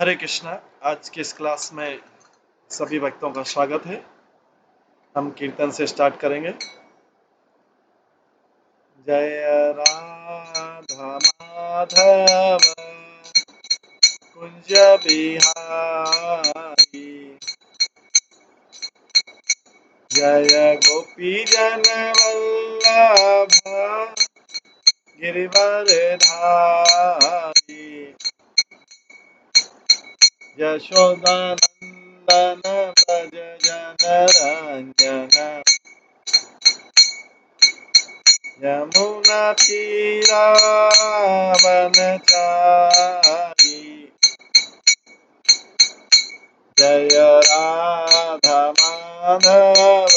हरे कृष्णा। आज की इस क्लास में सभी भक्तों का स्वागत है। हम कीर्तन से स्टार्ट करेंगे। जय राधा माधव कुंज बिहारी, जय गोपी जन वल्लभ गिरिवर धारी, यशोदानंदन ब्रज जनरंजन, यमुना तीरावनचारी, जय राधा माधव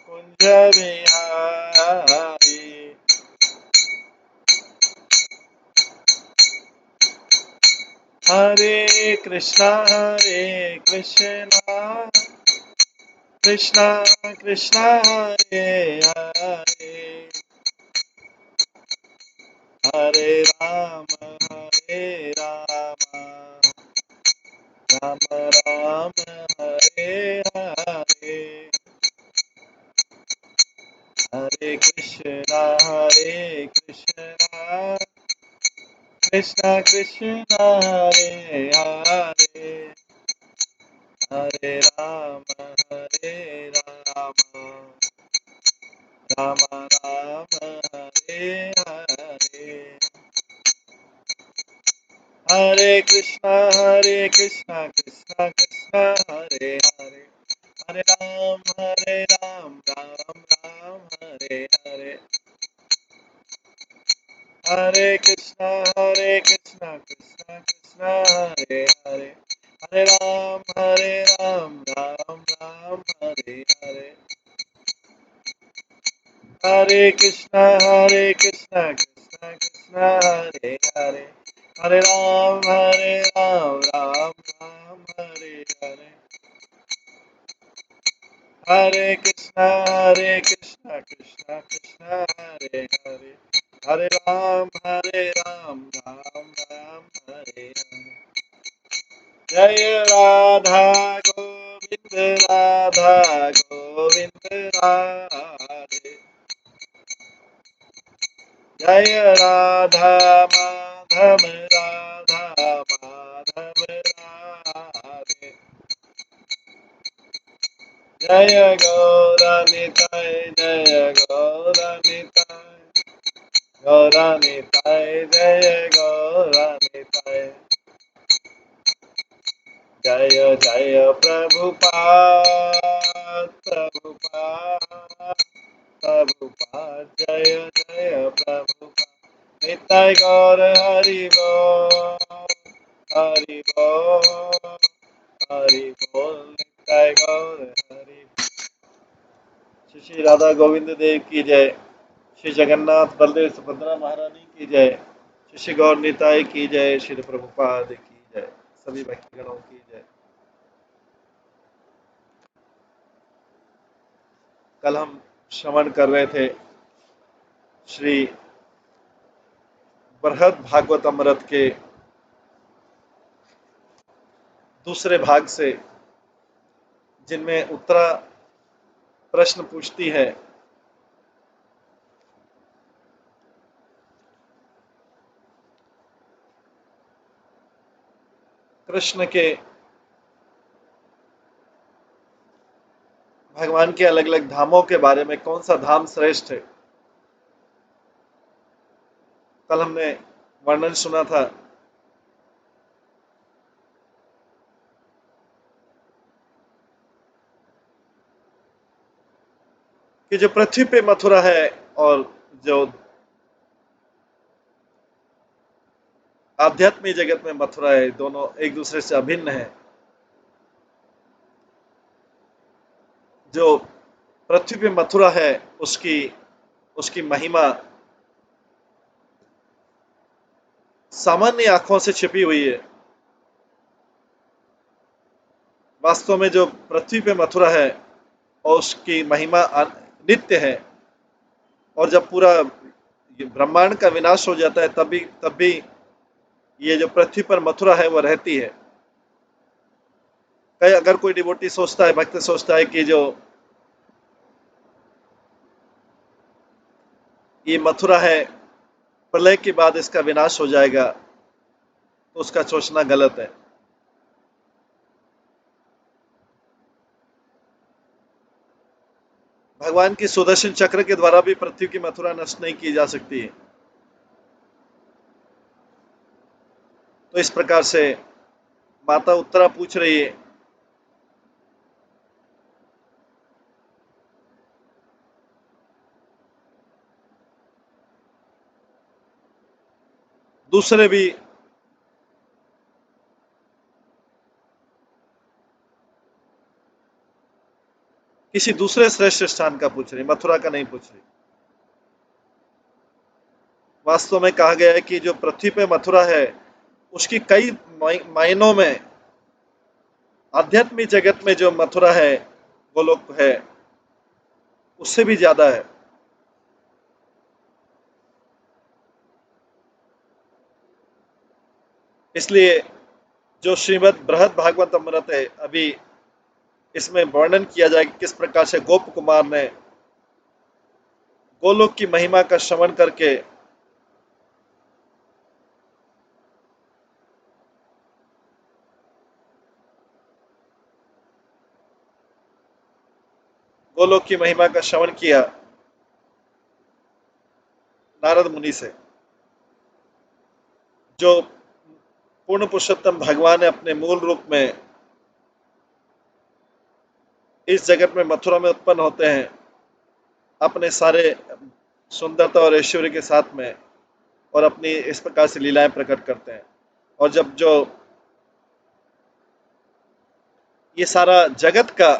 कुंज बिहारी। हरे कृष्णा कृष्णा कृष्णा हरे हरे, हरे राम राम राम हरे हरे, हरे कृष्णा कृष्णा कृष्णा हरे हरे, हरे राम राम राम हरे हरे, हरे कृष्णा कृष्णा कृष्णा हरे हरे, हरे राम राम राम हरे हरे, हरे कृष्णा कृष्णा कृष्णा हरे हरे, हरे राम राम राम हरे हरे, हरे कृष्णा कृष्णा कृष्णा हरे हरे, हरे राम राम हरे हरे, हरे कृष्णा कृष्णा हरे हरे, हरे राम राम राम हरे हरे, जय राधा गोविंद राधे, जय राधा माधव राधे, जय गौरनिताय जय गौरनिताय, जय जय प्रभुपाद, जय जय प्रभुपाद, निताय गौर हरि बोल निताय गौर हरि। श्री श्री राधा गोविंद देव की जय, श्री जगन्नाथ बलदेव सुभद्रा महारानी की जय, श्री श्री गौर निताय की जय, श्री प्रभुपाद की जय, सभी भक्तगणों की जय। कल हम श्रवण कर रहे थे श्री बृहद भागवत अमृत के दूसरे भाग से, जिनमें उत्तरा प्रश्न पूछती है कृष्ण के भगवान के अलग अलग धामों के बारे में, कौन सा धाम श्रेष्ठ है। कल हमने वर्णन सुना था कि जो पृथ्वी पे मथुरा है और जो आध्यात्मिक जगत में मथुरा है, दोनों एक दूसरे से अभिन्न है। जो पृथ्वी पे मथुरा है उसकी उसकी महिमा सामान्य आंखों से छिपी हुई है। वास्तव में जो पृथ्वी पे मथुरा है और उसकी महिमा नित्य है, और जब पूरा ब्रह्मांड का विनाश हो जाता है तब भी ये जो पृथ्वी पर मथुरा है वो रहती है। कई अगर कोई डिवोटी सोचता है, भक्त सोचता है कि जो ये मथुरा है प्रलय के बाद इसका विनाश हो जाएगा, तो उसका सोचना गलत है। भगवान की सुदर्शन चक्र के द्वारा भी पृथ्वी की मथुरा नष्ट नहीं की जा सकती है। तो इस प्रकार से माता उत्तरा पूछ रही है, दूसरे भी किसी दूसरे श्रेष्ठ स्थान का पूछ रही, मथुरा का नहीं पूछ रही। वास्तव में कहा गया है कि जो पृथ्वी पे मथुरा है उसकी कई मायनों में आध्यात्मिक जगत में जो मथुरा है, गोलोक है, उससे भी ज्यादा है। इसलिए जो श्रीमद् बृहद भागवत अमृत है, अभी इसमें वर्णन किया जाए कि किस प्रकार से गोप कुमार ने गोलोक की महिमा का श्रवण करके गोलोक की महिमा का श्रवण किया नारद मुनि से। जो पूर्ण पुरुषोत्तम भगवान अपने मूल रूप में इस जगत में मथुरा में उत्पन्न होते हैं, अपने सारे सुंदरता और ऐश्वर्य के साथ में, और अपनी इस प्रकार से लीलाएं प्रकट करते हैं। और जब जो ये सारा जगत का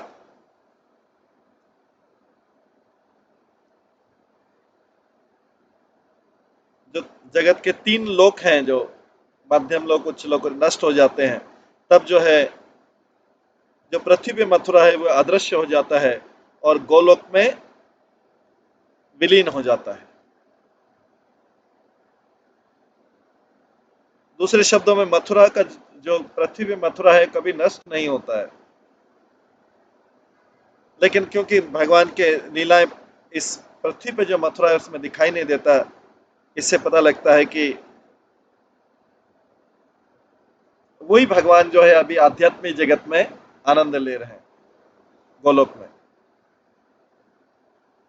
जो जगत के तीन लोक हैं, जो मध्यम लोक, उच्च लोक, नष्ट हो जाते हैं, तब जो है जो पृथ्वी पे मथुरा है वो अदृश्य हो जाता है और गोलोक में विलीन हो जाता है। दूसरे शब्दों में मथुरा का जो पृथ्वी पे मथुरा है कभी नष्ट नहीं होता है। लेकिन क्योंकि भगवान के लीलाएं इस पृथ्वी पे जो मथुरा है उसमें दिखाई नहीं देता, इससे पता लगता है कि वही भगवान जो है अभी आध्यात्मिक जगत में आनंद ले रहे हैं, गोलोक में।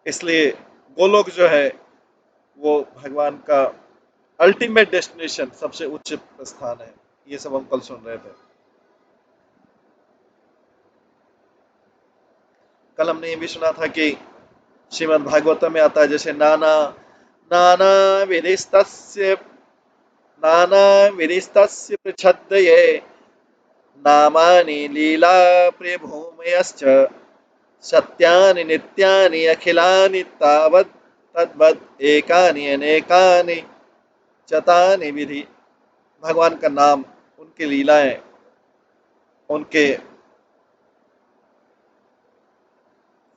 इसलिए गोलोक जो है वो भगवान का अल्टीमेट डेस्टिनेशन, सबसे उच्च स्थान है। ये सब हम कल सुन रहे थे। कल हमने ये भी सुना था कि श्रीमद् भागवत में आता है, जैसे नाना नाना विधिस्तस्य नाना विधिस्तस्य पृच्छद्ये नामानि लीला प्रियभूमयश्च सत्यानि नित्यानि अखिलानि तावत् तद्वत् एकानि अनेकानि चतानि विधि। भगवान का नाम, उनकी लीलाएं, उनके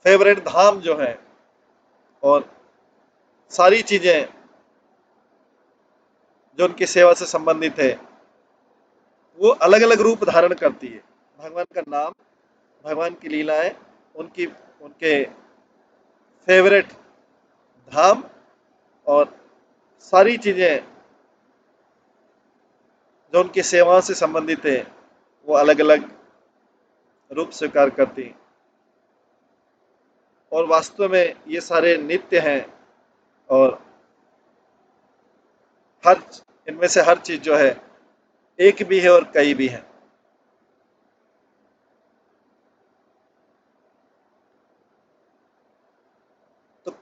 फेवरेट धाम जो है, और सारी चीजें जो उनकी सेवा से संबंधित है, वो अलग अलग रूप धारण करती है। भगवान का नाम, भगवान की लीलाएं, उनकी उनके फेवरेट धाम, और सारी चीजें जो उनकी सेवाओं से संबंधित है, वो अलग अलग रूप स्वीकार करती हैं। और वास्तव में ये सारे नित्य हैं, और हर इनमें से हर चीज जो है एक भी है और कई भी हैं। तो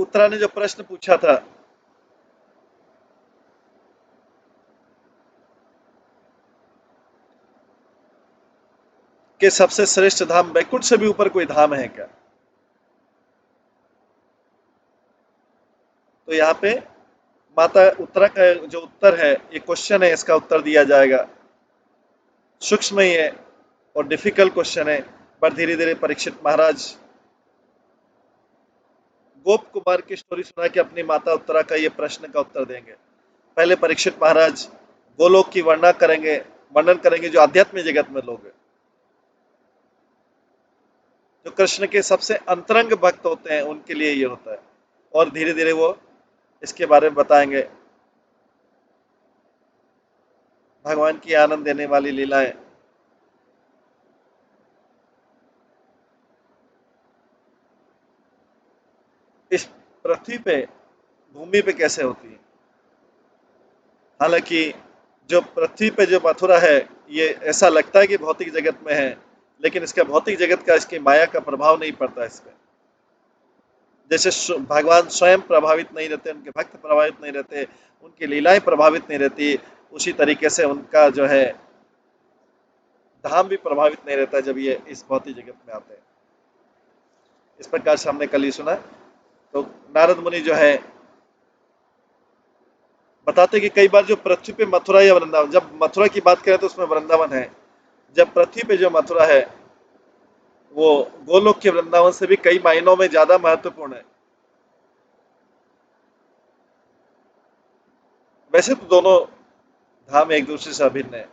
उत्तरा ने जो प्रश्न पूछा था कि सबसे श्रेष्ठ धाम बैकुंठ से भी ऊपर कोई धाम है क्या, तो यहाँ पे माता उत्तरा का जो उत्तर है, ये क्वेश्चन है, इसका उत्तर दिया जाएगा। सूक्ष्म ही है और डिफिकल्ट क्वेश्चन है, पर धीरे धीरे परीक्षित महाराज गोप कुमार की स्टोरी सुना के अपनी माता उत्तरा का ये प्रश्न का उत्तर देंगे। पहले परीक्षित महाराज गोलोक की वर्णन करेंगे जो आध्यात्मिक जगत में लोग हैं, जो कृष्ण के सबसे अंतरंग भक्त होते हैं, उनके लिए ये होता है। और धीरे धीरे वो इसके बारे में बताएंगे, भगवान की आनंद देने वाली लीलाएं। इस पृथ्वी पे, भूमि पे कैसे होती है। हालांकि जो पृथ्वी पे जो मथुरा है, ये ऐसा लगता है कि भौतिक जगत में है, लेकिन इसका भौतिक जगत का, इसकी माया का प्रभाव नहीं पड़ता इस पे। जैसे भगवान स्वयं प्रभावित नहीं रहते, उनके भक्त प्रभावित नहीं रहते, उनकी लीलाएं प्रभावित नहीं रहती, उसी तरीके से उनका जो है धाम भी प्रभावित नहीं रहता जब ये इस भौतिक जगत में आते हैं। इस प्रकार से हमने कल ही सुना। तो नारद मुनि जो है बताते कि कई बार जो पृथ्वी पे मथुरा या वृंदावन, जब मथुरा की बात करें तो उसमें वृंदावन है, जब पृथ्वी पे जो मथुरा है वो गोलोक के वृंदावन से भी कई मायनों में ज्यादा महत्वपूर्ण है। वैसे तो दोनों धाम एक दूसरे से अभिन्न है।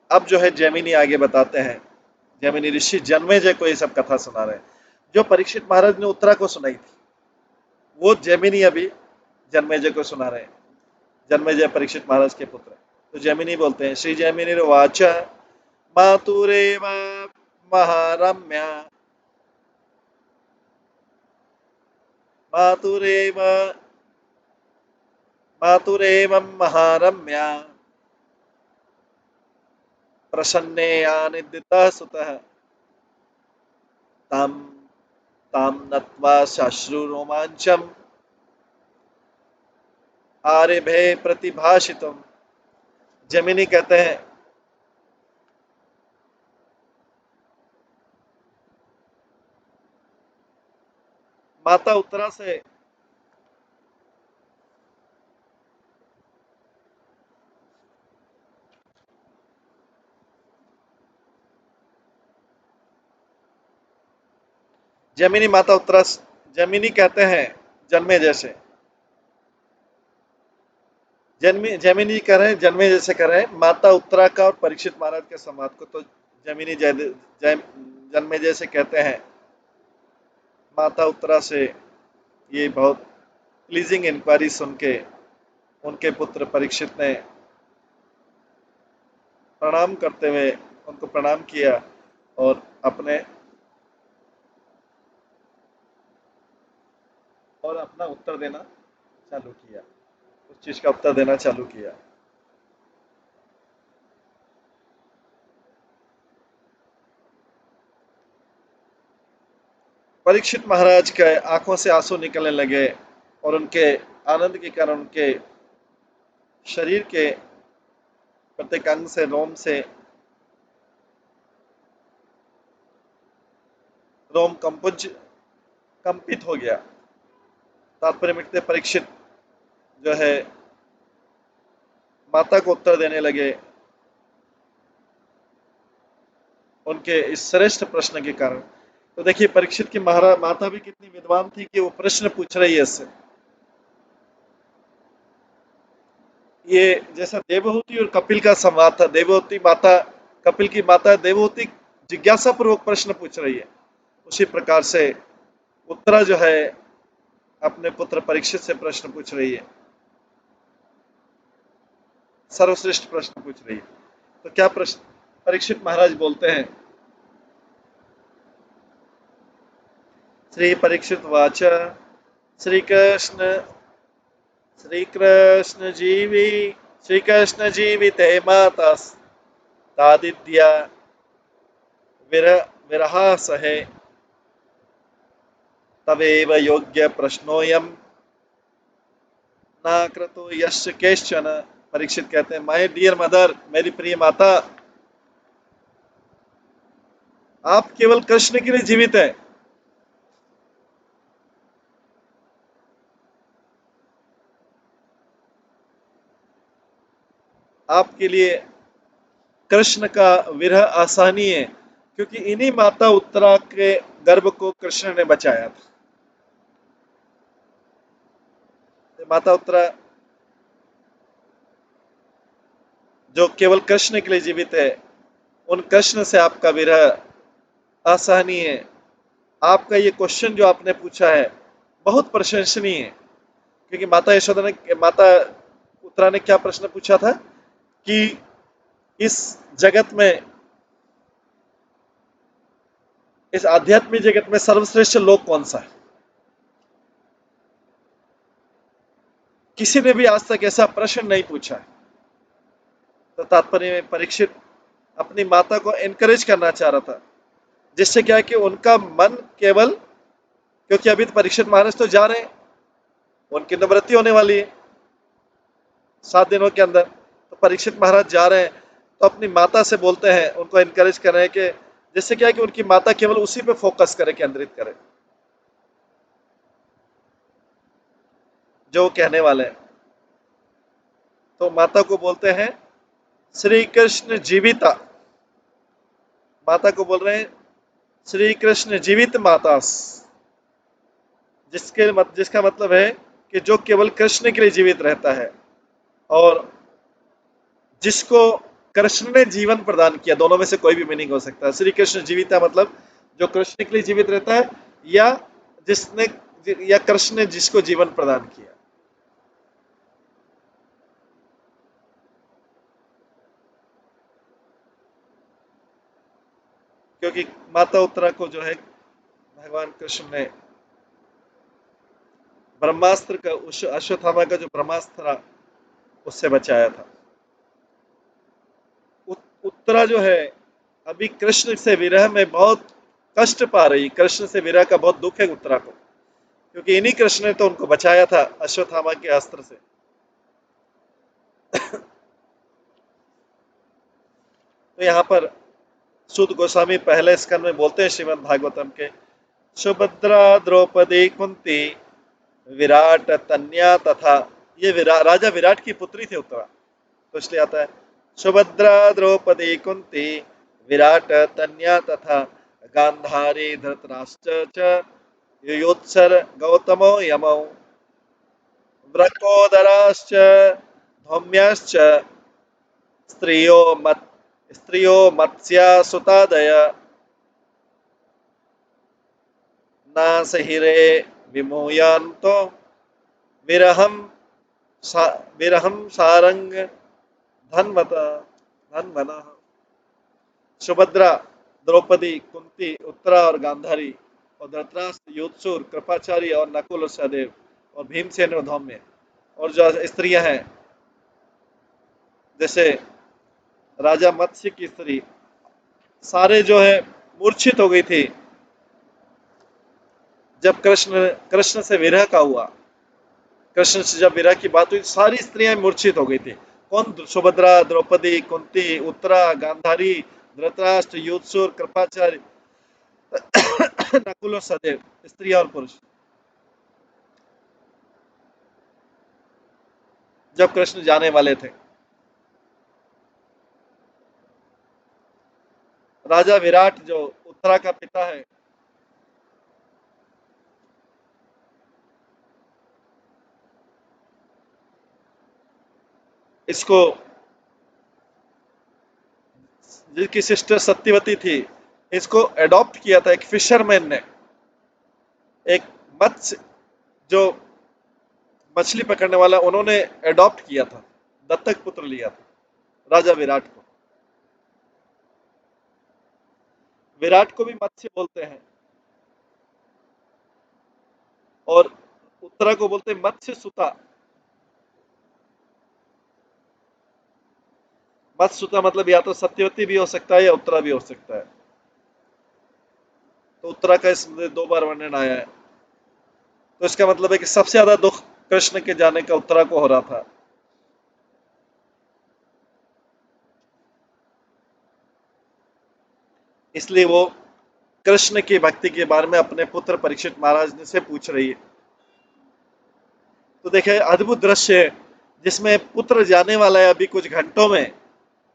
अब जो है जैमिनी आगे बताते हैं, जैमिनी ऋषि जन्मेजय को ये सब कथा सुना रहे हैं, जो परीक्षित महाराज ने उत्तरा को सुनाई थी, वो जैमिनी अभी जन्मेजय को सुना रहे हैं। जन्मेजय परीक्षित महाराज के पुत्र। तो जैमिनी बोलते हैं, श्री जैमिनी वाच मातुरेव महारम्या, मातुरेव मातुरेवं महारम्या, प्रसन्नेया निदितः सुतः, ताम ताम नत्वा श्मश्रुरोमांचम आरेभे प्रतिभाषितम्। जैमिनी कहते हैं, माता उत्तरा से जैमिनी माता उत्तरा, जैमिनी कहते हैं जन्मे जैसे, जैमिनी कह रहे हैं जन्मे जैसे कह रहे हैं माता उत्तरा का और परीक्षित महाराज के संवाद को। तो जैमिनी जन्मे जैसे कहते हैं माता उत्तरा से ये बहुत प्लीजिंग इंक्वायरी सुन के उनके पुत्र परीक्षित ने प्रणाम करते हुए उनको प्रणाम किया और अपना उत्तर देना चालू किया, उस चीज का उत्तर देना चालू किया। परीक्षित महाराज के आंखों से आंसू निकलने लगे और उनके आनंद के कारण उनके शरीर के प्रत्येक अंग से, रोम कंपुज कंपित हो गया। तात्पर्य मिटते परीक्षित जो है माता को उत्तर देने लगे उनके इस श्रेष्ठ प्रश्न के कारण। तो देखिए परीक्षित की माता भी कितनी विद्वान थी कि वो प्रश्न पूछ रही है इससे। ये जैसा देवहूति और कपिल का संवाद था, देवहूति माता, कपिल की माता देवहूति जिज्ञासा पूर्वक प्रश्न पूछ रही है, उसी प्रकार से उत्तरा जो है अपने पुत्र परीक्षित से प्रश्न पूछ रही है, सर्वश्रेष्ठ प्रश्न पूछ रही है। तो क्या प्रश्न परीक्षित महाराज बोलते हैं, श्री परीक्षित वाच श्री कृष्ण श्री कृष्ण जीवी श्री कृष्ण जीविते माता तादिद्या विरहा सहे, तवेव योग्य प्रश्नोयम ना क्रतो यश केश्चन। परीक्षित कहते हैं, माय डियर मदर, मेरी प्रिय माता, आप केवल कृष्ण के लिए जीवित हैं। आपके लिए कृष्ण का विरह आसानी है, क्योंकि इन्हीं माता उत्तरा के गर्भ को कृष्ण ने बचाया था। माता उत्तरा जो केवल कृष्ण के लिए जीवित है, उन कृष्ण से आपका विरह असहनीय है। आपका ये क्वेश्चन जो आपने पूछा है बहुत प्रशंसनीय है, क्योंकि माता यशोदा ने, माता उत्तरा ने क्या प्रश्न पूछा था कि इस जगत में, इस आध्यात्मिक जगत में सर्वश्रेष्ठ लोक कौन सा है। किसी ने भी आज तक ऐसा प्रश्न नहीं पूछा है। तो तात्पर्य में परीक्षित अपनी माता को एनकरेज करना चाह रहा था, जिससे क्या है कि उनका मन केवल, क्योंकि अभी तो परीक्षित महाराज तो जा रहे हैं, उनकी निवृत्ति होने वाली है 7 दिनों के अंदर। तो परीक्षित महाराज जा रहे हैं, तो अपनी माता से बोलते हैं, उनको एनकरेज कर रहे हैं कि जिससे क्या है कि उनकी माता केवल उसी पे फोकस करे, केंद्रित करे जो वो कहने वाले हैं। तो माता को बोलते हैं श्री कृष्ण जीविता, माता को बोल रहे हैं श्री कृष्ण जीवित माता, जिसका मतलब है कि जो केवल कृष्ण के लिए जीवित रहता है और जिसको कृष्ण ने जीवन प्रदान किया। दोनों में से कोई भी मीनिंग हो सकता है। श्री कृष्ण जीविता मतलब जो कृष्ण के लिए जीवित रहता है, या जिसने, या कृष्ण ने जिसको जीवन प्रदान किया। क्योंकि माता उत्तरा को जो है भगवान कृष्ण ने ब्रह्मास्त्र का, उस अश्वत्थामा का जो ब्रह्मास्त्र था उससे बचाया था। उत्तरा जो है अभी कृष्ण से विरह में बहुत कष्ट पा रही, कृष्ण से विरह का बहुत दुख है उत्तरा को, क्योंकि इन्हीं कृष्ण ने तो उनको बचाया था अश्वत्थामा के अस्त्र से। तो यहाँ पर सूत गोस्वामी पहले स्कंद में बोलते हैं श्रीमद् भागवतम के, सुभद्रा द्रौपदी कुंती विराट तन्या तथा, ये राजा विराट की पुत्री थी उत्तरा, तो इसलिए आता है सुभद्रा द्रौपदी कुंती विराट तन्या तथा गांधारी धृतराष्ट्र च युयोत्सर गौतमो यमौ वृकोदराश्च धौम्याश्च स्त्रियो मत स्त्रियो मत्स्या सुतादय नासहिरे विमोयान्तो विरहम विरहम सारंग धनवता धनवना। सुभद्रा, द्रौपदी, कुंती, उत्तरा और गांधारी और धृतराष्ट्र, युत्सुर, कृपाचार्य और नकुल और सहदेव और भीमसेन और धौम्य, और जो स्त्रियां हैं जैसे राजा मत्स्य की स्त्री, सारे जो है मूर्छित हो गई थी जब कृष्ण कृष्ण से विरह का हुआ। कृष्ण से जब विरह की बात हुई, सारी स्त्रियां मूर्छित हो गई थी। कौन? सुभद्रा, द्रौपदी, कुंती, उत्तरा, गांधारी, धृतराष्ट्र, युत्सुर, कृपाचार्य, नकुल और सहदेव, स्त्रियां और पुरुष, जब कृष्ण जाने वाले थे। राजा विराट जो उत्तरा का पिता है, इसको, जिसकी सिस्टर सत्यवती थी, इसको अडॉप्ट किया था एक फिशरमैन ने, एक मत्स्य, जो मछली पकड़ने वाला, उन्होंने अडॉप्ट किया था, दत्तक पुत्र लिया था राजा विराट को। विराट को भी मत्स्य बोलते हैं और उत्तरा को बोलते हैं मत्स्य सुता। मत्स्य सुता मतलब या तो सत्यवती भी हो सकता है या उत्तरा भी हो सकता है। तो उत्तरा का इसमें 2 बार वर्णन आया है, तो इसका मतलब है कि सबसे ज्यादा दुख कृष्ण के जाने का उत्तरा को हो रहा था। इसलिए वो कृष्ण की भक्ति के बारे में अपने पुत्र परीक्षित महाराज ने से पूछ रही है। तो देखे अद्भुत दृश्य है, जिसमें पुत्र जाने वाला है अभी कुछ घंटों में,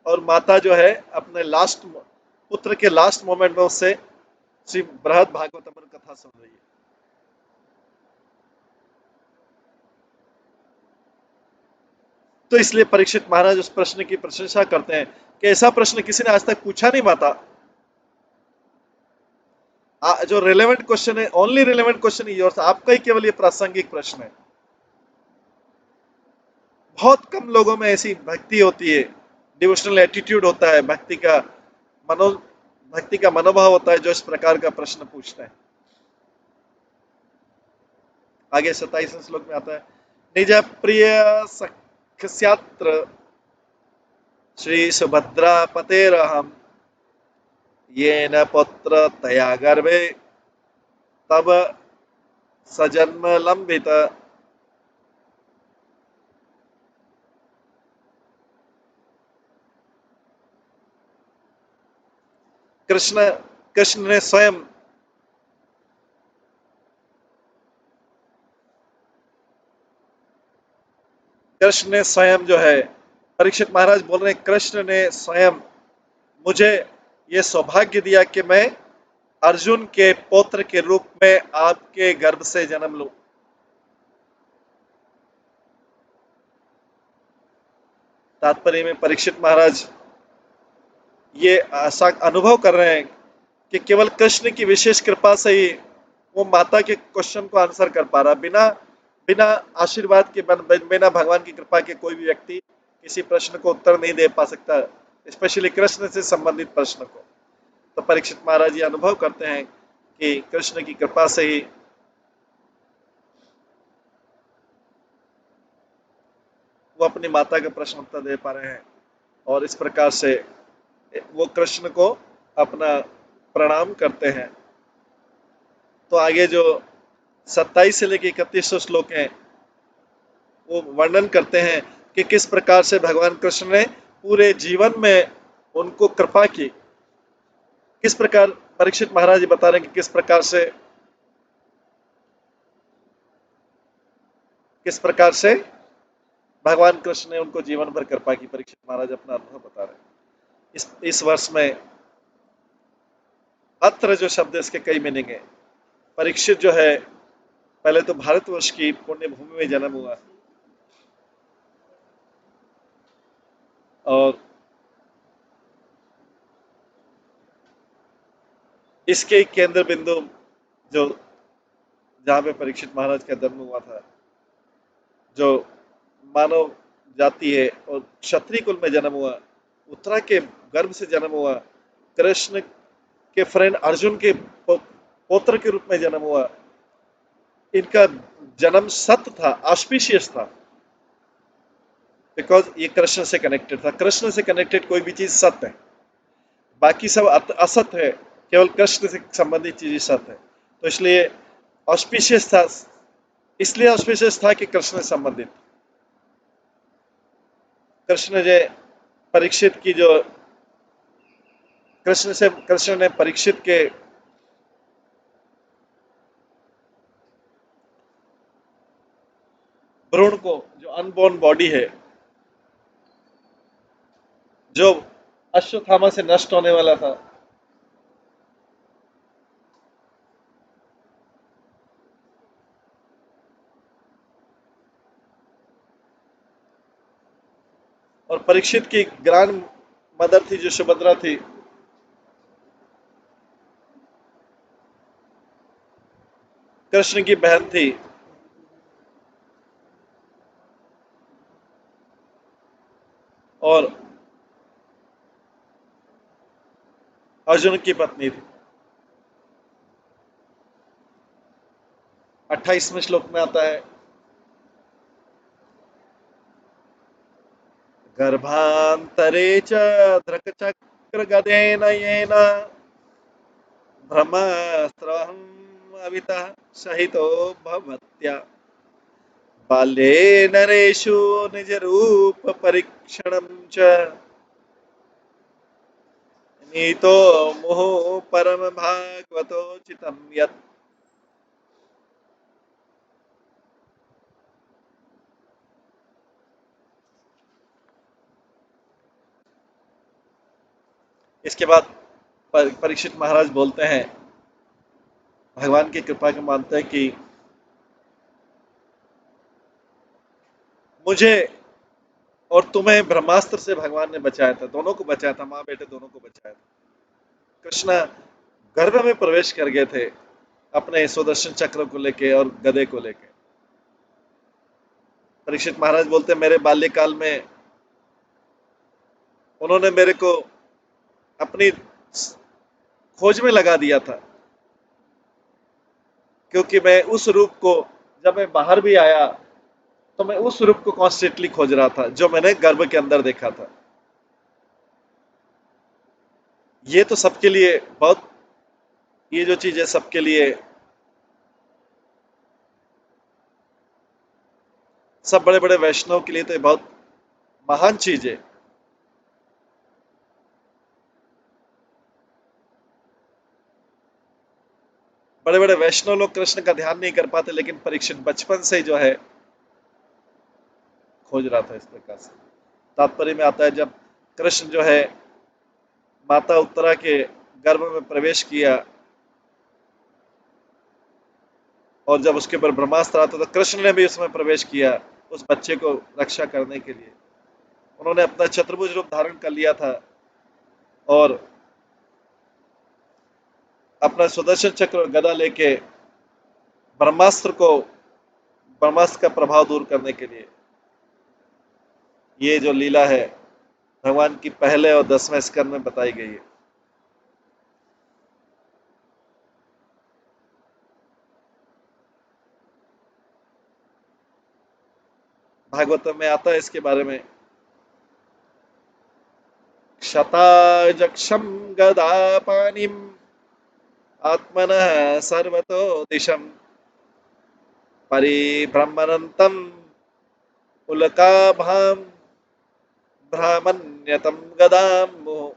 और माता जो है अपने लास्ट, पुत्र के लास्ट मोमेंट में उससे श्री बृहद भागवतम कथा सुन रही है। तो इसलिए परीक्षित महाराज उस प्रश्न की प्रशंसा करते हैं कि ऐसा प्रश्न किसी ने आज तक पूछा नहीं माता। जो रिलेवेंट क्वेश्चन है, only relevant question is yours, आपका ही केवल ये प्रासंगिक प्रश्न है। बहुत कम लोगों में ऐसी भक्ति होती है, डिवोशनल एटीट्यूड होता है, मनो भक्ति का मनोभाव होता है, जो इस प्रकार का प्रश्न पूछता है। आगे 27वें श्लोक में आता है, निज प्रिय सख्यात्र श्री सुभद्रा पतेरहम ये न पुत्र तया गर्भे तब सजन्म लंबित। कृष्ण कृष्ण ने स्वयं कृष्ण ने स्वयं जो है, परीक्षित महाराज बोल रहे हैं, कृष्ण ने स्वयं मुझे ये सौभाग्य दिया कि मैं अर्जुन के पौत्र के रूप में आपके गर्भ से जन्म लूं। तात्पर्य में परीक्षित महाराज ये ऐसा अनुभव कर रहे हैं कि केवल कृष्ण की विशेष कृपा से ही वो माता के क्वेश्चन को आंसर कर पा रहा। बिना बिना आशीर्वाद के, बिना भगवान की कृपा के कोई भी व्यक्ति किसी प्रश्न को उत्तर नहीं दे पा सकता, स्पेशली कृष्ण से संबंधित प्रश्न को। तो परीक्षित महाराज ये अनुभव करते हैं कि कृष्ण की कृपा से ही वो अपनी माता का प्रश्न उत्तर दे पा रहे हैं, और इस प्रकार से वो कृष्ण को अपना प्रणाम करते हैं। तो आगे जो 27 से लेकर 31 श्लोक हैं, वो वर्णन करते हैं कि किस प्रकार से भगवान कृष्ण ने पूरे जीवन में उनको कृपा की। किस प्रकार परीक्षित महाराज जी बता रहे हैं कि किस प्रकार से भगवान कृष्ण ने उनको जीवन भर कृपा की। परीक्षित महाराज अपना अनुभव बता रहे हैं। इस वर्ष में अत्र जो शब्द है, इसके कई मीनिंग है। परीक्षित जो है, पहले तो भारतवर्ष की पुण्य भूमि में जन्म हुआ, और इसके केंद्र बिंदु जो जहां पे परीक्षित महाराज का जन्म हुआ था, जो मानव जाति है, और क्षत्रिय कुल में जन्म हुआ, उत्तरा के गर्भ से जन्म हुआ, कृष्ण के फ्रेंड अर्जुन के पौत्र के रूप में जन्म हुआ। इनका जन्म सत्य था, ऑस्पिशियस था, बिकॉज ये कृष्ण से कनेक्टेड था। कृष्ण से कनेक्टेड कोई भी चीज सत्य है, बाकी सब असत्य है, केवल कृष्ण से संबंधित चीज सत्य है। तो इसलिए ऑस्पिशियस था, इसलिए ऑस्पिशियस था कि कृष्ण से संबंधित। कृष्ण जे परीक्षित की जो कृष्ण ने परीक्षित के भ्रूण को, जो अनबोर्न बॉडी है, जो अश्वत्थामा से नष्ट होने वाला था, और परीक्षित की ग्रैंड मदर थी जो सुभद्रा थी, कृष्ण की बहन थी, और अर्जुन की पत्नी थी। 28वें श्लोक में आता है, गर्भांतरे च धृकचक्र गदेन येन ब्रह्मास्त्रहं अवितः सहितो भवत्या बाल्ये नरेषु निज रूप परीक्षणं च नीतो मुहुः परम भागवतोचितं यत्। इसके बाद परीक्षित महाराज बोलते हैं, भगवान की कृपा के मानते हैं कि मुझे और तुम्हें ब्रह्मास्त्र से भगवान ने बचाया था, दोनों को बचाया था, माँ बेटे दोनों को बचाया था। कृष्ण गर्भ में प्रवेश कर गए थे अपने सुदर्शन चक्र को लेके और गदे को लेके। परीक्षित महाराज बोलते मेरे बाल्यकाल में उन्होंने मेरे को अपनी खोज में लगा दिया था, क्योंकि मैं उस रूप को, जब मैं बाहर भी आया तो मैं उस रूप को कॉन्स्टेंटली खोज रहा था जो मैंने गर्भ के अंदर देखा था। ये तो सबके लिए बहुत, ये जो चीज है सबके लिए, सब बड़े बड़े वैष्णव के लिए तो ये बहुत महान चीज है। बड़े बड़े वैष्णव लोग कृष्ण का ध्यान नहीं कर पाते, लेकिन परीक्षित बचपन से जो है खोज रहा था इस प्रकार से। तात्पर्य में आता है जब कृष्ण जो है माता उत्तरा के गर्भ में प्रवेश किया और जब उसके ऊपर ब्रह्मास्त्र आता तो कृष्ण ने भी उसमें प्रवेश किया उस बच्चे को रक्षा करने के लिए। उन्होंने अपना चतुर्भुज रूप धारण कर लिया था और अपना सुदर्शन चक्र और गदा लेके ब्रह्मास्त्र को, ब्रह्मास्त्र का प्रभाव दूर करने के लिए। ये जो लीला है भगवान की पहले और 10वें स्कंद में बताई गई है। भागवतम में आता है इसके बारे में, शताजक्षम गदापानिम आत्मनः सर्वतो दिशम परिभ्रमणंतम उल्काभाम भ्रामण्यतम गदाम मोह।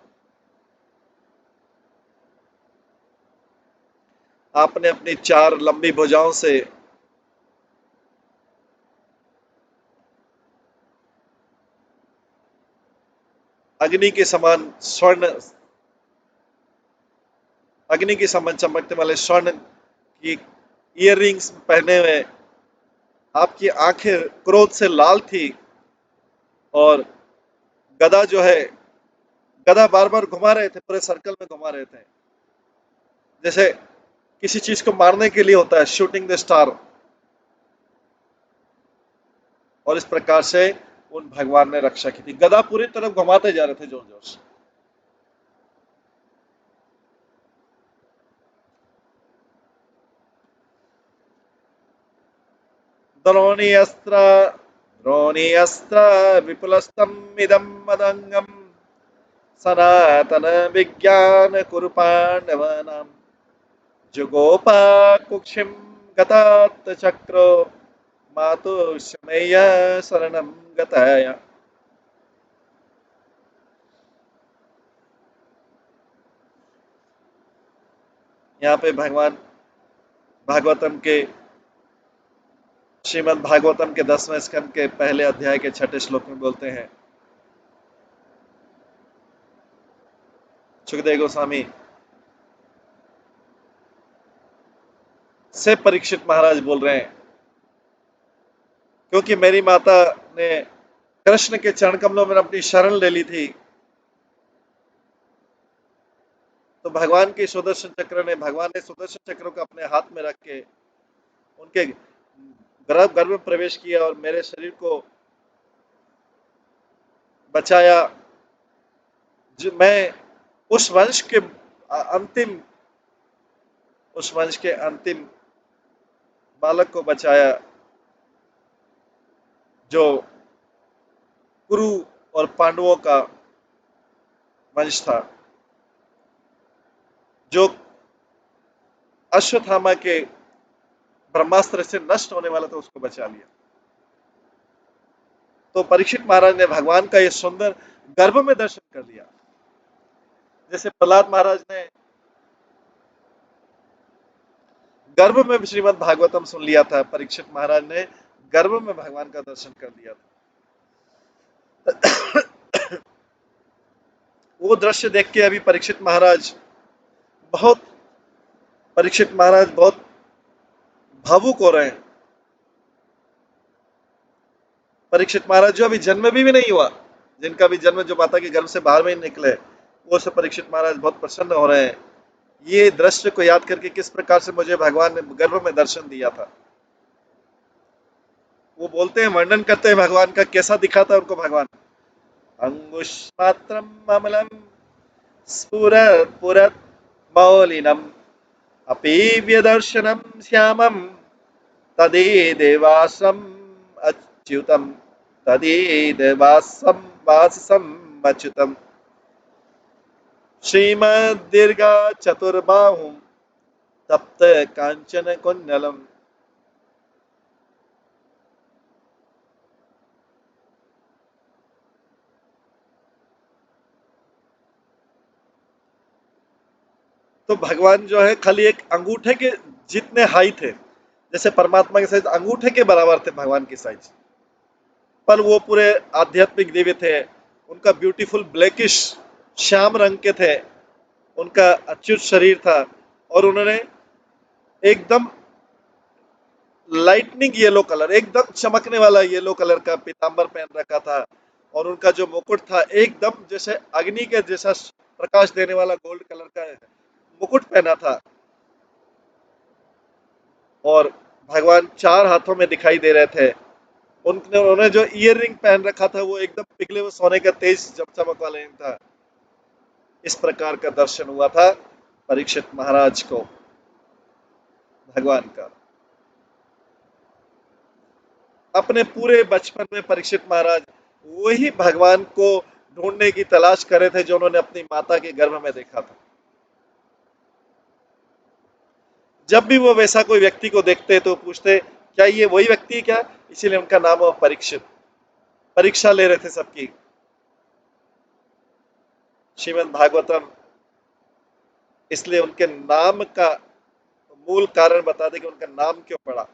आपने अपनी चार लंबी भुजाओं से अग्नि के समान स्वर्ण, अग्नि के समान चमकने वाले स्वर्ण की ईयर रिंग्स पहने हुए, आपकी आंखें क्रोध से लाल थी और गदा जो है, गदा बार बार घुमा रहे थे, पूरे सर्कल में घुमा रहे थे, जैसे किसी चीज को मारने के लिए होता है शूटिंग द स्टार। और इस प्रकार से उन भगवान ने रक्षा की थी, गदा पूरी तरफ घुमाते जा रहे थे जोर जोर से। द्रोणी अस्त्र, द्रोणी अस्त्र विपुलस्तम इदम मदंगम सनातन विज्ञान कुरु पांडवानां जुगोपा कुक्षिम गतात चक्रो मातुश्मय्य शरणम गताय। यहाँ पे भगवान भागवतम के, श्रीमद् भागवतम के 10वें स्कंद के पहले अध्याय के 6ठे श्लोक में बोलते हैं, सुखदेव गोस्वामी से परीक्षित महाराज बोल रहे हैं, क्योंकि मेरी माता ने कृष्ण के चरण कमलों में अपनी शरण ले ली थी, तो भगवान के सुदर्शन चक्र ने, भगवान ने सुदर्शन चक्र को अपने हाथ में रख के उनके गर्भ गर्भ में प्रवेश किया और मेरे शरीर को बचाया। जो मैं उस वंश के अंतिम, उस वंश के अंतिम बालक को बचाया जो कुरु और पांडवों का वंश था, जो अश्वत्थामा के ब्रह्मास्त्र से नष्ट होने वाला था, उसको बचा लिया। तो परीक्षित महाराज ने भगवान का ये सुंदर गर्भ में दर्शन कर लिया, जैसे प्रहलाद महाराज ने गर्भ में श्रीमद् भागवतम सुन लिया था, परीक्षित महाराज ने गर्भ में भगवान का दर्शन कर लिया था। वो दृश्य देख के अभी बहुत परीक्षित महाराज बहुत भावुक हो रहे हैं। परीक्षित महाराज जो अभी जन्म भी नहीं हुआ, जिनका भी जन्म जो माता के गर्भ से बाहर में ही निकले, वो सब परीक्षित महाराज बहुत प्रसन्न हो रहे हैं। ये दृश्य को याद करके किस प्रकार से मुझे भगवान ने गर्भ में दर्शन दिया था। वो बोलते हैं, वर्णन करते हैं भगवान का कैसा दिखा था उनको भगवान। अंगुष्मात्रम अमलम स्फुरत् पुरत् मौलिनम अपीव्यदर्शनम श्यामम तदेदेवासम अच्युतम तदेदेवासम वाससम अच्युतम श्रीमद्दीर्घ चतुर्बाहुं तप्त कांचन कुंडलम। तो भगवान जो है खाली एक अंगूठे के जितने हाई थे, जैसे परमात्मा के साइज अंगूठे के बराबर थे भगवान की साइज, पर वो पूरे आध्यात्मिक दिव्य थे। उनका ब्यूटीफुल ब्लैकिश श्याम रंग के थे, उनका अच्युत शरीर था, और उन्होंने एकदम लाइटनिंग येलो कलर, एकदम चमकने वाला येलो कलर का पीतांबर पहन रखा था, और उनका जो मुकुट था एकदम जैसे अग्नि के जैसा प्रकाश देने वाला गोल्ड कलर का मुकुट पहना था। और भगवान चार हाथों में दिखाई दे रहे थे। उन्होंने जो ईयर रिंग पहन रखा था वो एकदम पिघले हुए सोने का तेज चमचमक वाला था। इस प्रकार का दर्शन हुआ था परीक्षित महाराज को भगवान का। अपने पूरे बचपन में परीक्षित महाराज वही भगवान को ढूंढने की तलाश कर रहे थे जो उन्होंने अपनी माता के गर्भ में देखा था। जब भी वो वैसा कोई व्यक्ति को देखते तो पूछते, क्या ये वही व्यक्ति है क्या? इसीलिए उनका नाम हुआ परीक्षित। परीक्षा ले रहे थे सबकी। श्रीमद् भागवतम इसलिए उनके नाम का मूल कारण बता दे कि उनका नाम क्यों पड़ा।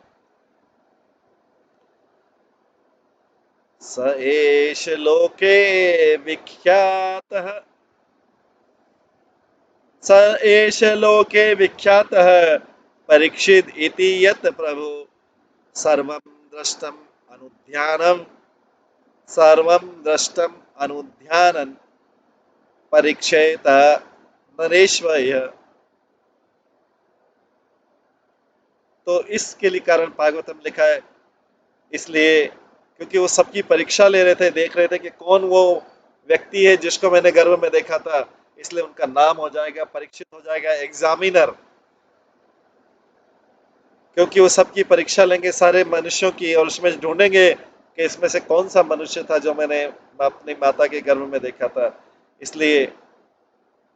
स एष लोके विख्यातः, स एष लोके विख्यातः परीक्षित इति यत् प्रभु सर्वं दृष्टम अनुध्यानम, सर्वं दृष्टम अनुध्यानन परीक्षेत नरेश्वय। तो इसके लिए कारण भागवतम लिखा है, इसलिए क्योंकि वो सबकी परीक्षा ले रहे थे, देख रहे थे कि कौन वो व्यक्ति है जिसको मैंने गर्भ में देखा था। इसलिए उनका नाम हो जाएगा परीक्षित, हो जाएगा एग्जामिनर, क्योंकि वो सबकी परीक्षा लेंगे सारे मनुष्यों की, और उसमें ढूंढेंगे कि इसमें से कौन सा मनुष्य था जो मैंने अपनी माता के गर्भ में देखा था। इसलिए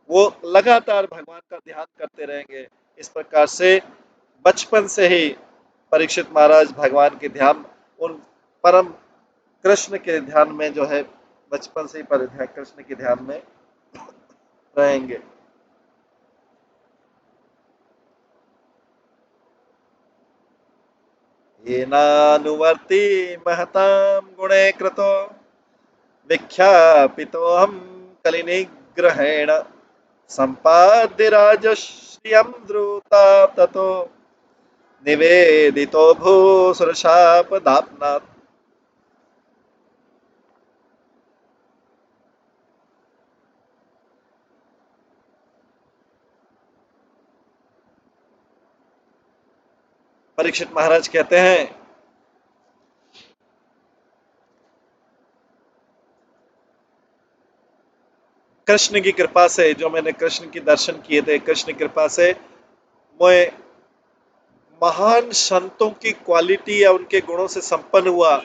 वो लगातार भगवान का ध्यान करते रहेंगे। इस प्रकार से बचपन से ही परीक्षित महाराज भगवान के ध्यान, उन परम कृष्ण के ध्यान में जो है, बचपन से ही कृष्ण के ध्यान में रहेंगे। येनानुवर्ती महतां गुणे कृतो विख्यापितोऽहं कलिनिग्रहेण सम्पाद्य राजश्रियं द्रुता ततो निवेदितो भूसुरशापदाप्नात्। परीक्षित महाराज कहते हैं, कृष्ण की कृपा से, जो मैंने कृष्ण की दर्शन किए थे, कृष्ण की कृपा से मैं महान संतों की क्वालिटी या उनके गुणों से संपन्न हुआ,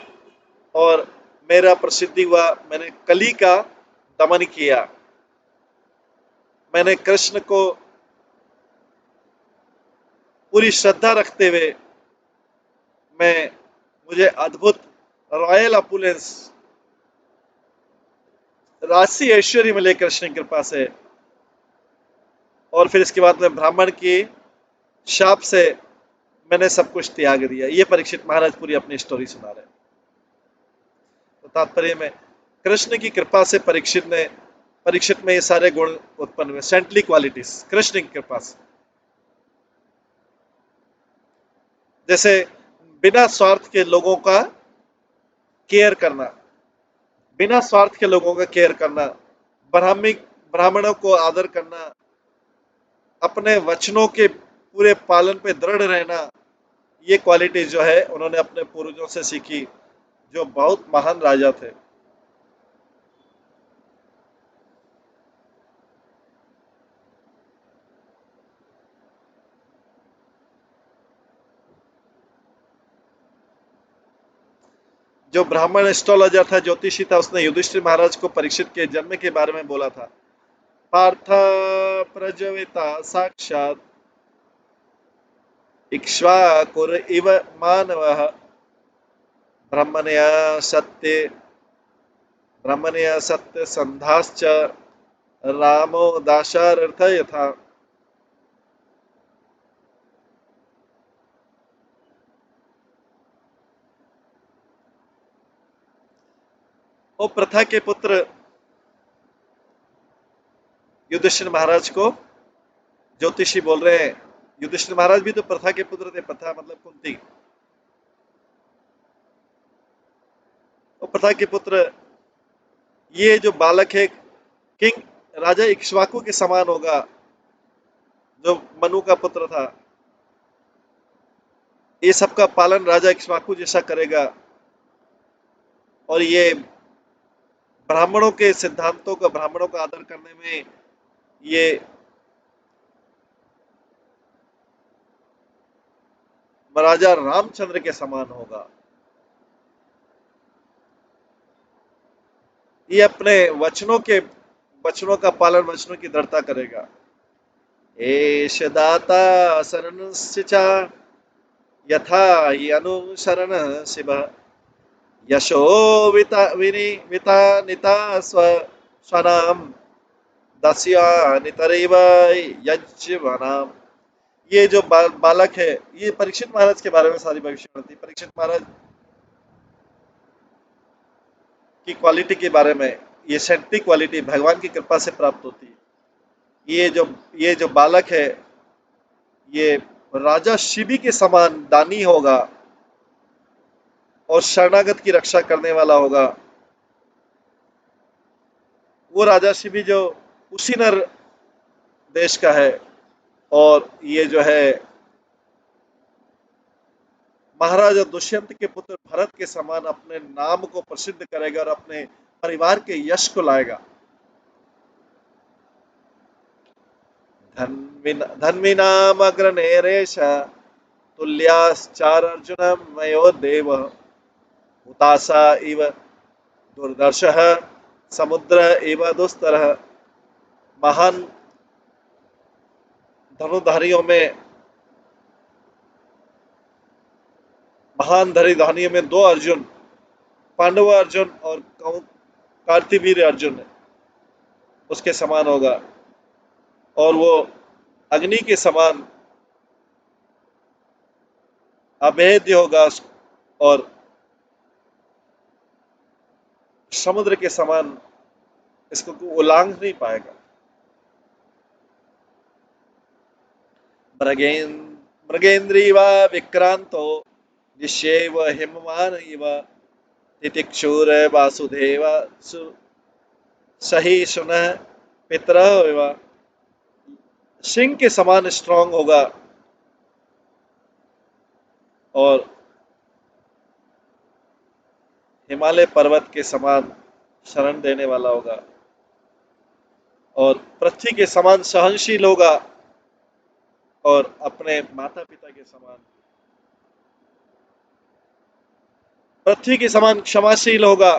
और मेरा प्रसिद्धि हुआ। मैंने कली का दमन किया। मैंने कृष्ण को पूरी श्रद्धा रखते हुए, मैं मुझे अद्भुत रॉयल अपुलेंस, राशि ऐश्वर्य मिले कृष्ण की कृपा से। और फिर इसके बाद में ब्राह्मण की शाप से मैंने सब कुछ त्याग दिया। ये परीक्षित महाराज पूरी अपनी स्टोरी सुना रहे हैं। तो तात्पर्य में कृष्ण की कृपा से परीक्षित में ये सारे गुण उत्पन्न हुए, सेंटली क्वालिटीज कृष्ण की कृपा से। जैसे बिना स्वार्थ के लोगों का केयर करना, बिना स्वार्थ के लोगों का केयर करना, ब्राह्मिक ब्राह्मणों को आदर करना, अपने वचनों के पूरे पालन पे दृढ़ रहना, ये क्वालिटी जो है उन्होंने अपने पूर्वजों से सीखी, जो बहुत महान राजा थे। जो ब्राह्मण एस्ट्रोलॉजर था, ज्योतिषी था, उसने युधिष्ठिर महाराज को परीक्षित के जन्म के बारे में बोला था। पार्थ प्रज्वलिता साक्षात इक्ष्वाकुर इव मानवः ब्रह्मण्य सत्य ब्रह्मण्य सत्य संधाश्च रामो दाशार्थ यथा। वो प्रथा के पुत्र युधिष्ठिर महाराज को ज्योतिषी बोल रहे हैं। युधिष्ठिर महाराज भी तो प्रथा के पुत्र थे। प्रथा मतलब कुंती। वो प्रथा के पुत्र, ये जो बालक है किंग राजा इक्ष्वाकु के समान होगा, जो मनु का पुत्र था। ये सबका पालन राजा इक्ष्वाकु जैसा करेगा, और ये ब्राह्मणों के सिद्धांतों का, ब्राह्मणों का आदर करने में ये राजा रामचंद्र के समान होगा। ये अपने वचनों का पालन, वचनों की दृढ़ता करेगा। एष दाता शरणस्य च यथा हि अनुशरण शिव यशो विता निता स्वनाम दस्या नितरेव यज्वनाम। ये जो बालक है, ये परीक्षित महाराज के बारे में सारी भविष्यवाणी थी। परीक्षित महाराज की क्वालिटी के बारे में, ये सेंट्री क्वालिटी भगवान की कृपा से प्राप्त होती है। ये जो बालक है, ये राजा शिवी के समान दानी होगा और शरणागत की रक्षा करने वाला होगा। वो राजा शिवी जो उसी नर देश का है, और ये जो है महाराजा दुष्यंत के पुत्र भरत के समान अपने नाम को प्रसिद्ध करेगा और अपने परिवार के यश को लाएगा। धन्विनामग्रनेरेश तुल्याश्चार अर्जुन मयो देव हुताशा इव दुर्दर्शः समुद्र इव दुस्तर। महान धनुधारियों में महान धनुधारियों में दो अर्जुन, पांडव अर्जुन और कार्तिवीर अर्जुन उसके समान होगा, और वो अग्नि के समान अभेद्य होगा और समुद्र के समान इसको उलांघ नहीं पाएगा। मृगेन्द्रीव विक्रांतो जिष्येव हिमवान इव तितिक्षुर वासुदेव सही सुन पितर इव। सिंह के समान स्ट्रांग होगा और हिमालय पर्वत के समान शरण देने वाला होगा, और पृथ्वी के समान सहनशील होगा, और अपने माता पिता के समान, पृथ्वी के समान क्षमाशील होगा,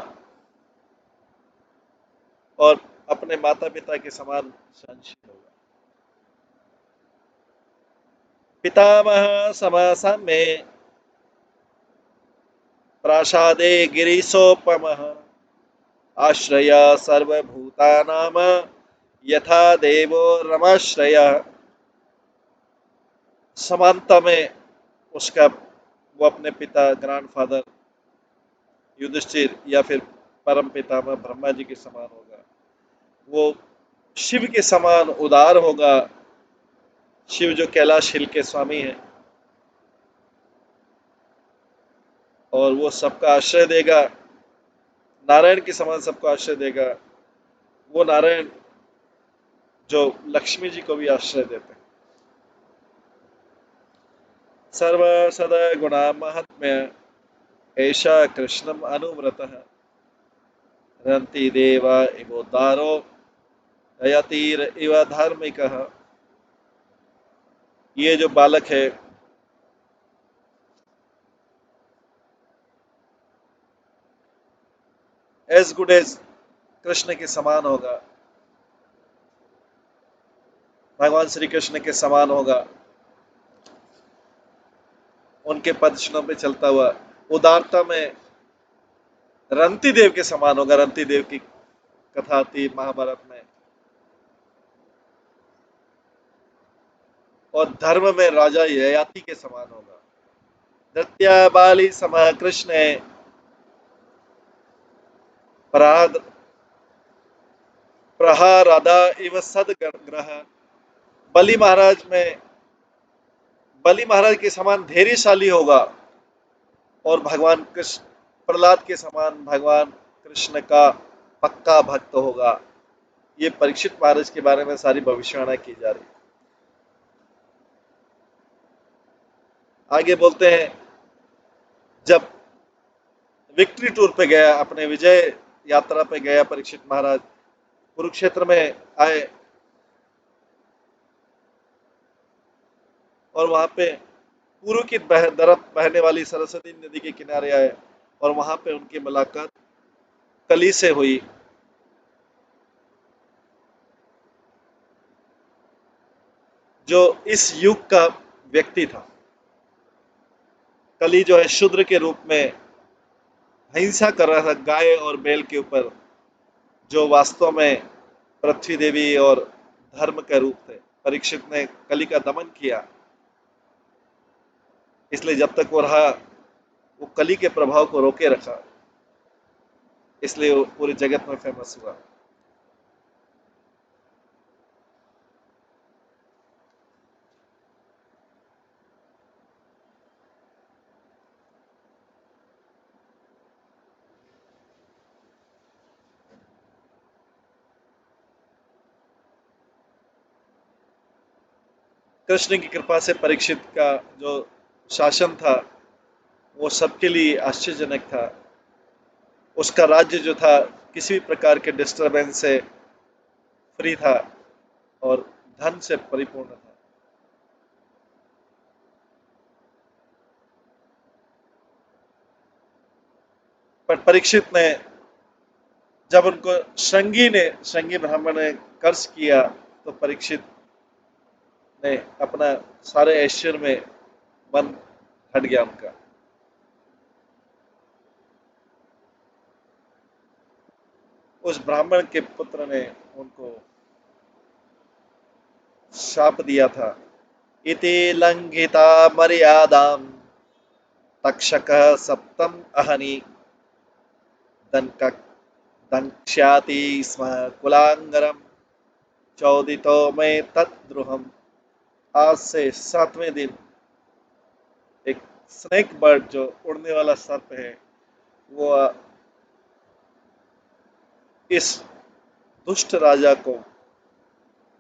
और अपने माता पिता के समान सहनशील होगा। पितामह समासा में प्रासादे गिरीशोपमः आश्रय सर्वभूतानाम यथा देवो रमाश्रय। समानता में उसका, वो अपने पिता ग्रैंडफादर युधिष्ठिर या फिर परम पितामह ब्रह्मा जी के समान होगा। वो शिव के समान उदार होगा। शिव जो कैलाश हिल के स्वामी है, और वो सबका आश्रय देगा। नारायण के समान सबको आश्रय देगा, वो नारायण जो लक्ष्मी जी को भी आश्रय देते हैं। सर्व सदा गुणा महात्म्य ऐसा कृष्णम अनुव्रतः रंति देवा इवोदारो यतीर इव धार्मिकः। ये जो बालक है एज गुड एज कृष्ण के समान होगा, भगवान श्री कृष्ण के समान होगा, उनके पदचिन्हों पे चलता हुआ उदारता में रंती देव के समान होगा। रंती देव की कथा आती महाभारत में। और धर्म में राजा ययाति के समान होगा। नृत्य बाली सम कृष्ण प्रहाद प्रहाराधा इव सदग्रह। बलि महाराज में बलि महाराज के समान धैर्यशाली होगा और भगवान कृष्ण प्रहलाद के समान भगवान कृष्ण का पक्का भक्त होगा। ये परीक्षित महाराज के बारे में सारी भविष्यवाणी की जा रही है। आगे बोलते हैं, जब विक्ट्री टूर पे गया, अपने विजय यात्रा पे गया परीक्षित महाराज, कुरुक्षेत्र में आए और वहां पे पूर्व की तरफ बहने वाली सरस्वती नदी के किनारे आए और वहां पे उनकी मुलाकात कली से हुई। जो इस युग का व्यक्ति था। कली जो है शूद्र के रूप में हिंसा कर रहा था गाय और बैल के ऊपर, जो वास्तव में पृथ्वी देवी और धर्म के रूप थे। परीक्षित ने कली का दमन किया, इसलिए जब तक वो रहा वो कली के प्रभाव को रोके रखा, इसलिए वो पूरे जगत में फेमस हुआ। कृष्ण की कृपा से परीक्षित का जो शासन था वो सबके लिए आश्चर्यजनक था। उसका राज्य जो था किसी भी प्रकार के डिस्टरबेंस से फ्री था और धन से परिपूर्ण था। पर परीक्षित ने, जब उनको श्रृंगी ब्राह्मण ने कर्ज किया, तो परीक्षित ने अपना सारे ऐश्वर्य में मन हट गया उनका। उस ब्राह्मण के पुत्र ने उनको शाप दिया था, इति लंघिता मर्यादाम तक्षक सप्तम अहनि दंक दंक्ष्याति स्म कुलांगरम चौदितो में तद्रुहम। आज से 7वें दिन एक स्नेक बर्ड, जो उड़ने वाला सर्प है, वो इस दुष्ट राजा को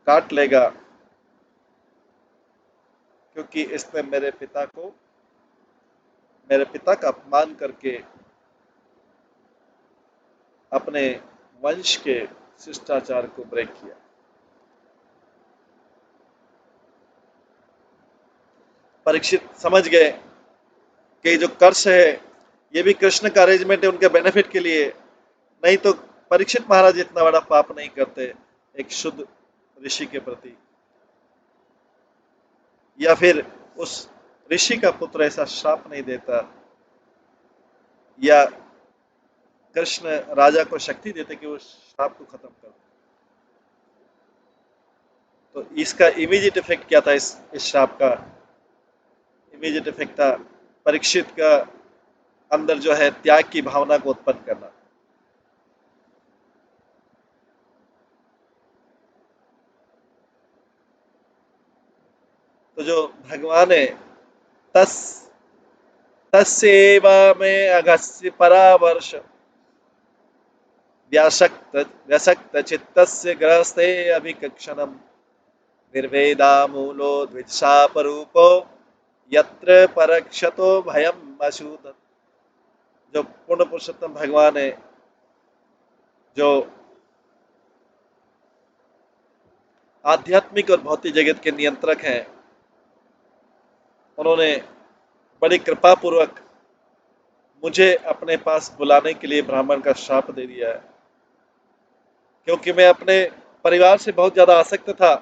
काट लेगा, क्योंकि इसने मेरे पिता का अपमान करके अपने वंश के शिष्टाचार को ब्रेक किया। परीक्षित समझ गए कि जो कर्ष है ये भी कृष्ण का अरेंजमेंट है, उनके बेनिफिट के लिए। नहीं तो परीक्षित महाराज इतना बड़ा पाप नहीं करते एक शुद्ध ऋषि के प्रति, या फिर उस ऋषि का पुत्र ऐसा श्राप नहीं देता, या कृष्ण राजा को शक्ति देते कि वो श्राप को खत्म कर। तो इसका इमीडिएट इफेक्ट क्या था? इस श्राप का इमीडिएट इफेक्ट था परीक्षित का अंदर जो है त्याग की भावना को उत्पन्न करना। तो जो भगवान है, तस तस्सेवा में अगस्त्य परावर्ष, व्यासक्त व्यसक्त चित्तस्य ग्रहस्ते अभिकक्षणम निर्वेदा मूलो द्विजशापरूपो यत्र परक्षतो भयम अशूद। जो पूर्ण पुरुषोत्तम भगवान है, जो आध्यात्मिक और भौतिक जगत के नियंत्रक हैं, उन्होंने बड़ी कृपा पूर्वक मुझे अपने पास बुलाने के लिए ब्राह्मण का श्राप दे दिया है। क्योंकि मैं अपने परिवार से बहुत ज्यादा आसक्त था,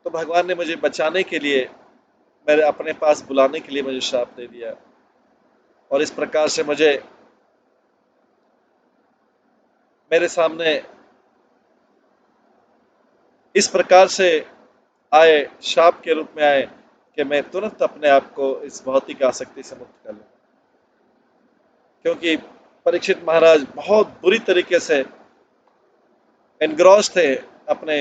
तो भगवान ने मुझे बचाने के लिए, मेरे अपने पास बुलाने के लिए मुझे श्राप दे दिया। और इस प्रकार से मुझे मेरे सामने इस प्रकार से आए, श्राप के रूप में आए कि मैं तुरंत अपने आप को इस भौतिक आसक्ति से मुक्त कर लूं। क्योंकि परीक्षित महाराज बहुत बुरी तरीके से एनग्रॉस थे अपने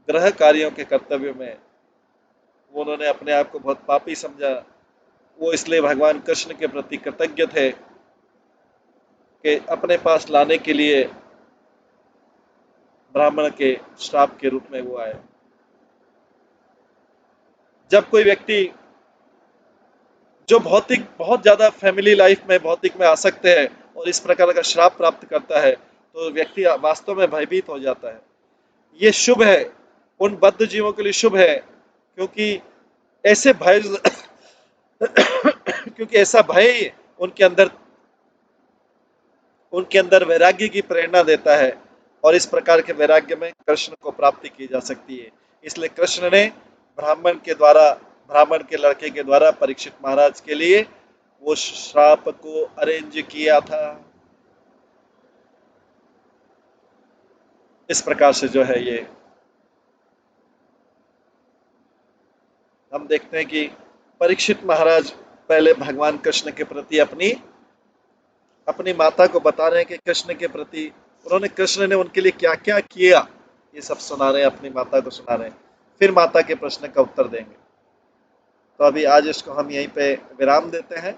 ग्रह कार्यों के कर्तव्य में। वो उन्होंने अपने आप को बहुत पापी समझा। वो इसलिए भगवान कृष्ण के प्रति कृतज्ञ थे कि अपने पास लाने के लिए ब्राह्मण के श्राप के रूप में वो आए। जब कोई व्यक्ति जो भौतिक बहुत ज्यादा फैमिली लाइफ में भौतिक में आसक्त है और इस प्रकार का श्राप प्राप्त करता है, तो व्यक्ति वास्तव में भयभीत हो जाता है। ये शुभ है, उन बद्ध जीवों के लिए शुभ है, क्योंकि ऐसे भय क्योंकि ऐसा भय उनके अंदर वैराग्य की प्रेरणा देता है, और इस प्रकार के वैराग्य में कृष्ण को प्राप्ति की जा सकती है। इसलिए कृष्ण ने ब्राह्मण के लड़के के द्वारा परीक्षित महाराज के लिए वो श्राप को अरेंज किया था। इस प्रकार से जो है ये हम देखते हैं कि परीक्षित महाराज पहले भगवान कृष्ण के प्रति अपनी अपनी माता को बता रहे हैं कि कृष्ण के प्रति कृष्ण ने उनके लिए क्या क्या किया, ये सब सुना रहे हैं, अपनी माता को सुना रहे हैं। फिर माता के प्रश्न का उत्तर देंगे। तो अभी आज इसको हम यहीं पे विराम देते हैं,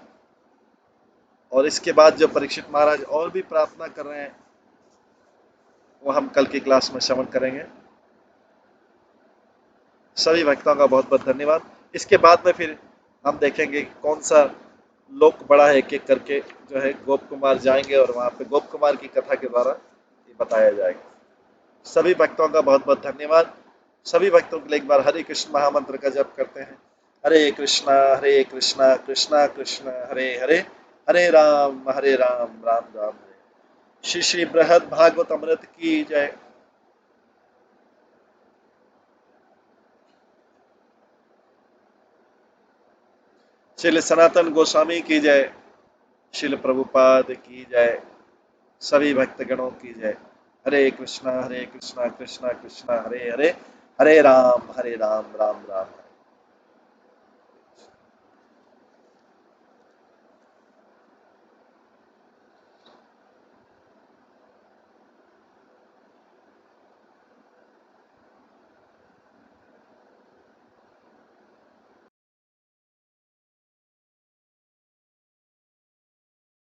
और इसके बाद जो परीक्षित महाराज और भी प्रार्थना कर रहे हैं वो हम कल की क्लास में श्रवण करेंगे। सभी भक्तों का बहुत बहुत धन्यवाद। इसके बाद में फिर हम देखेंगे कौन सा लोक बड़ा है, एक एक करके जो है गोप कुमार जाएंगे और वहां पे गोप कुमार की कथा के द्वारा ये बताया जाएगा। सभी भक्तों का बहुत बहुत धन्यवाद। सभी भक्तों के लिए एक बार हरे कृष्ण महामंत्र का जप करते हैं। हरे कृष्णा कृष्णा कृष्ण हरे हरे, हरे राम राम राम हरे। श्री श्री बृहद भागवत अमृत की जय। श्री सनातन गोस्वामी की जय। शिल प्रभुपाद की जय। सभी भक्तगणों की जय। हरे कृष्णा कृष्णा कृष्णा हरे हरे, हरे राम राम राम।